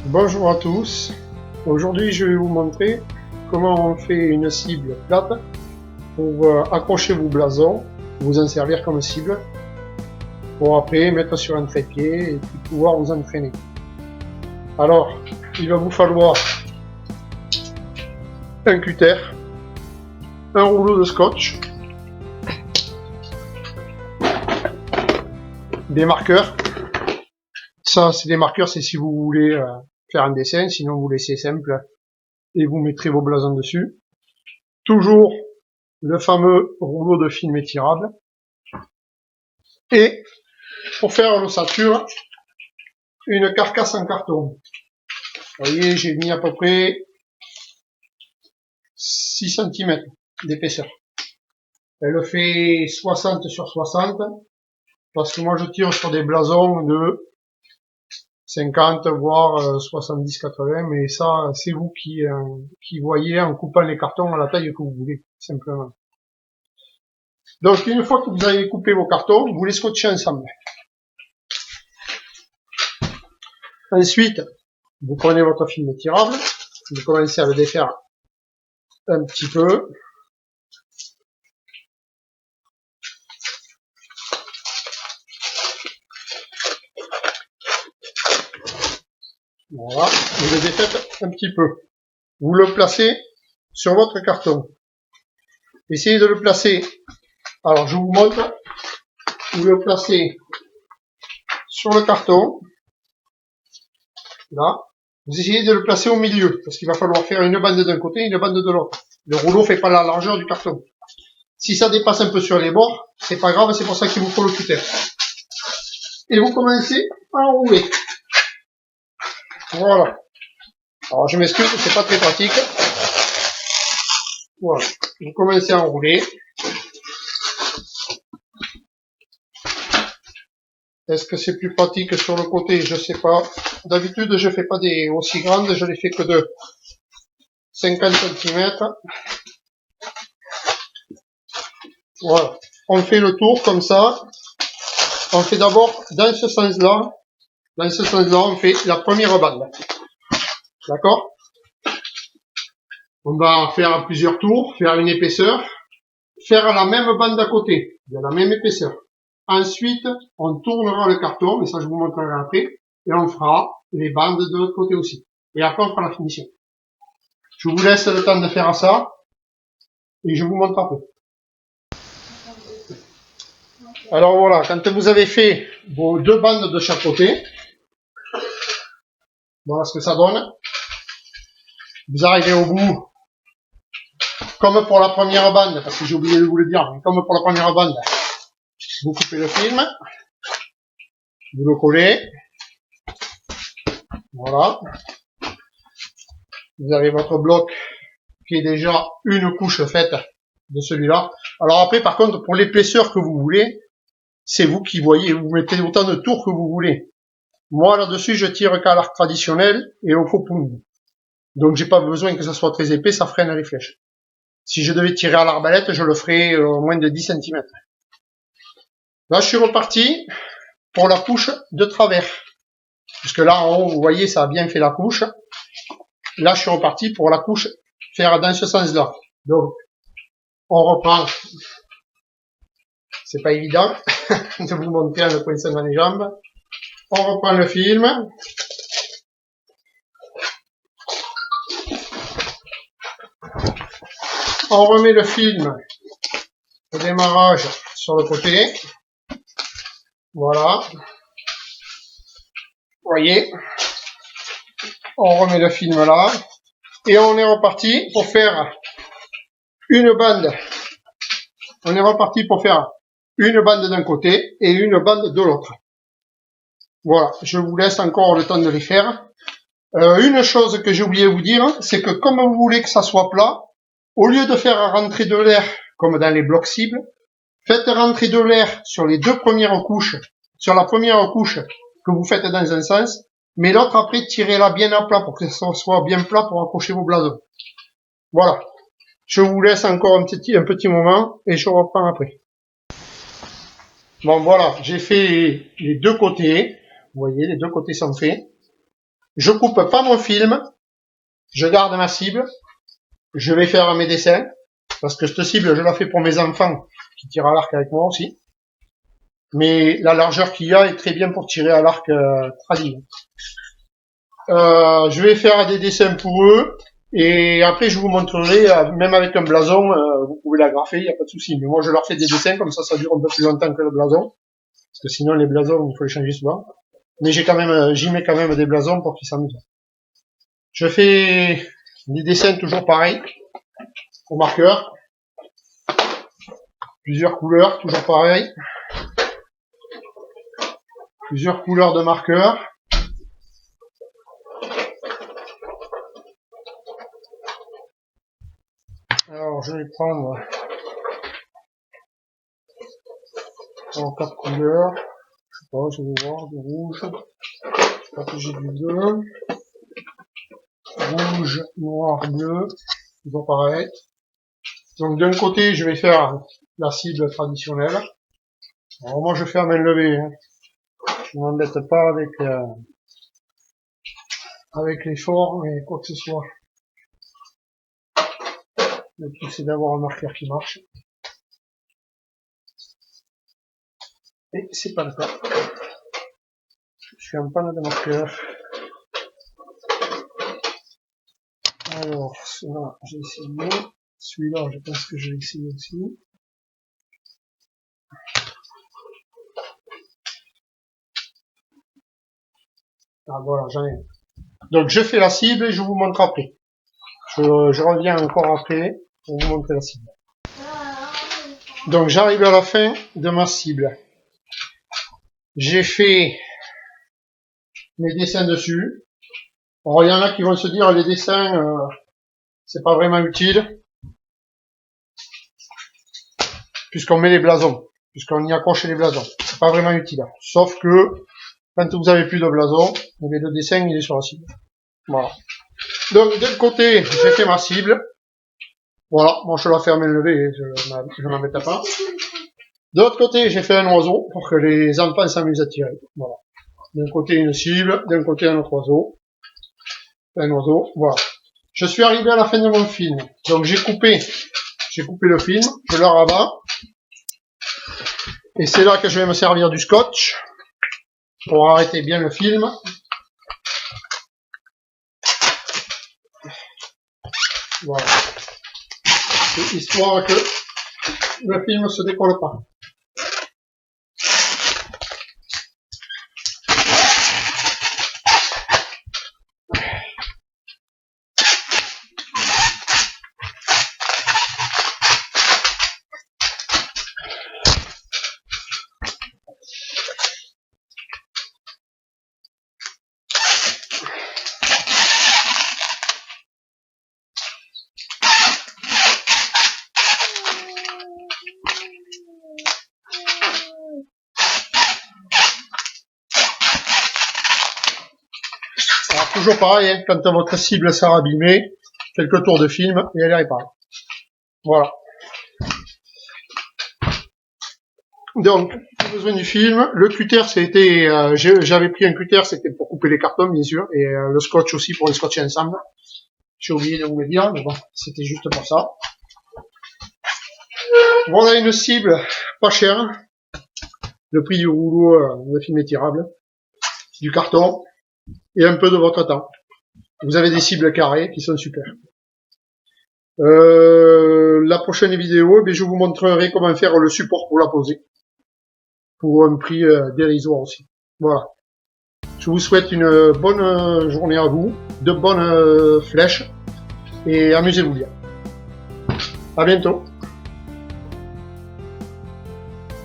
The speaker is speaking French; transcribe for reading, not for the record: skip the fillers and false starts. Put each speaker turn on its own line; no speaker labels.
Bonjour à tous, aujourd'hui je vais vous montrer comment on fait une cible plate pour accrocher vos blasons, vous en servir comme cible, pour après mettre sur un trépied et puis pouvoir vous entraîner. Alors, il va vous falloir un cutter, un rouleau de scotch, des marqueurs. Ça, c'est des marqueurs, c'est si vous voulez faire un dessin, sinon vous laissez simple et vous mettrez vos blasons dessus. Toujours le fameux rouleau de film étirable. Et pour faire l'ossature, une carcasse en carton. Vous voyez, j'ai mis à peu près 6 cm d'épaisseur. Elle fait 60 sur 60, parce que moi je tire sur des blasons de 50 voire 70-80, mais ça c'est vous qui voyez en coupant les cartons à la taille que vous voulez, simplement. Donc une fois que vous avez coupé vos cartons, vous les scotchez ensemble. Ensuite, vous prenez votre film étirable, vous commencez à le défaire un petit peu. Voilà, vous le défaites un petit peu. Vous le placez sur votre carton. Essayez de le placer, alors je vous montre, vous le placez sur le carton, là. Vous essayez de le placer au milieu, parce qu'il va falloir faire une bande d'un côté et une bande de l'autre. Le rouleau fait pas la largeur du carton. Si ça dépasse un peu sur les bords, c'est pas grave, c'est pour ça qu'il vous faut le cutter. Et vous commencez à enrouler. Voilà. Alors je m'excuse, c'est pas très pratique. Voilà. Vous commencez à enrouler. Est-ce que c'est plus pratique sur le côté? Je sais pas. D'habitude, je fais pas des aussi grandes, je les fais que de 50 cm. Voilà. On fait le tour comme ça. On fait d'abord dans ce sens-là. Dans ce sens-là, on fait la première bande. D'accord? On va faire plusieurs tours, faire une épaisseur, faire la même bande à côté, de la même épaisseur. Ensuite, on tournera le carton, mais ça je vous montrerai après, et on fera les bandes de l'autre côté aussi. Et après, on fera la finition. Je vous laisse le temps de faire ça, et je vous montre après. Alors voilà, quand vous avez fait vos deux bandes de chaque côté, voilà ce que ça donne. Vous arrivez au bout, comme pour la première bande, parce que j'ai oublié de vous le dire, mais comme pour la première bande, vous coupez le film, vous le collez, voilà. Vous avez votre bloc qui est déjà une couche faite de celui-là. Alors après, par contre, pour l'épaisseur que vous voulez, c'est vous qui voyez, vous mettez autant de tours que vous voulez. Moi, là-dessus, je tire qu'à l'arc traditionnel et au faux pouls. Donc, j'ai pas besoin que ça soit très épais, ça freine les flèches. Si je devais tirer à l'arbalète, je le ferais au moins de 10 cm. Là, je suis reparti pour la couche de travers. Parce que là, en haut, vous voyez, ça a bien fait la couche. Là, je suis reparti pour la couche faire dans ce sens-là. Donc, on reprend. C'est pas évident de vous montrer en le coinçant dans les jambes. On reprend le film. On remet le film au démarrage sur le côté. Voilà. Vous voyez. On remet le film là. Et on est reparti pour faire une bande. On est reparti pour faire une bande d'un côté et une bande de l'autre. Voilà, je vous laisse encore le temps de les faire. Une chose que j'ai oublié de vous dire, c'est que comme vous voulez que ça soit plat, au lieu de faire rentrer de l'air comme dans les blocs cibles, faites rentrer de l'air sur les deux premières couches, sur la première couche que vous faites dans un sens, mais l'autre après tirez-la bien à plat pour que ça soit bien plat pour accrocher vos blasons. Voilà, je vous laisse encore un petit moment et je reprends après. Bon voilà, j'ai fait les deux côtés. Vous voyez, les deux côtés sont faits. Je coupe pas mon film, je garde ma cible, je vais faire mes dessins, parce que cette cible, je la fais pour mes enfants qui tirent à l'arc avec moi aussi. Mais la largeur qu'il y a est très bien pour tirer à l'arc tradit. Je vais faire des dessins pour eux, et après je vous montrerai, même avec un blason, vous pouvez l'agrafer, il n'y a pas de souci. Mais moi je leur fais des dessins, comme ça dure un peu plus longtemps que le blason, parce que sinon les blasons, il faut les changer souvent. Mais j'y mets quand même des blasons pour qu'ils s'amusent. Je fais des dessins toujours pareils, au marqueur, plusieurs couleurs, toujours pareil, plusieurs couleurs de marqueur. Alors je vais prendre 4 couleurs, je sais pas, je vais voir, du rouge, je crois que j'ai du bleu, rouge, noir, bleu, toujours pareil. Donc d'un côté je vais faire la cible traditionnelle. Alors moi je fais à main levée, hein. Je ne m'embête pas avec les formes et quoi que ce soit. Le tout c'est d'avoir un marqueur qui marche. Et c'est pas le cas. Je suis en panne de marqueur. Alors, celui-là, j'ai essayé. Celui-là, je pense que je vais essayer aussi. Ah voilà, j'en ai. Donc je fais la cible et je vous montre après. Je reviens encore après pour vous montrer la cible. Donc j'arrive à la fin de ma cible. J'ai fait mes dessins dessus. Alors il y en a qui vont se dire les dessins c'est pas vraiment utile puisqu'on met les blasons, puisqu'on y accroche les blasons. C'est pas vraiment utile. Sauf que quand vous avez plus de blasons, le dessin il est sur la cible. Voilà. Donc d'un côté j'ai fait ma cible. Voilà, moi je la fais à main levée, je m'embête pas. De l'autre côté, j'ai fait un oiseau pour que les enfants s'amusent à tirer. Voilà. D'un côté une cible, d'un côté un autre oiseau. Un oiseau, voilà. Je suis arrivé à la fin de mon film. Donc j'ai coupé le film, je le rabats. Et c'est là que je vais me servir du scotch pour arrêter bien le film. Voilà. C'est histoire que le film ne se décolle pas. Alors toujours pareil, hein, quand votre cible sera abîmée, quelques tours de film et elle est réparée. Voilà. Donc, besoin du film. Le cutter, c'était, j'avais pris un cutter, c'était pour couper les cartons, bien sûr, et le scotch aussi pour les scotcher ensemble. J'ai oublié de vous le dire, mais bon, c'était juste pour ça. Voilà une cible pas chère. Le prix du rouleau de film étirable, du carton, et un peu de votre temps. Vous avez des cibles carrées qui sont super. La prochaine vidéo, je vous montrerai comment faire le support pour la poser. Pour un prix dérisoire aussi. Voilà. Je vous souhaite une bonne journée à vous, de bonnes flèches, et amusez-vous bien. À bientôt.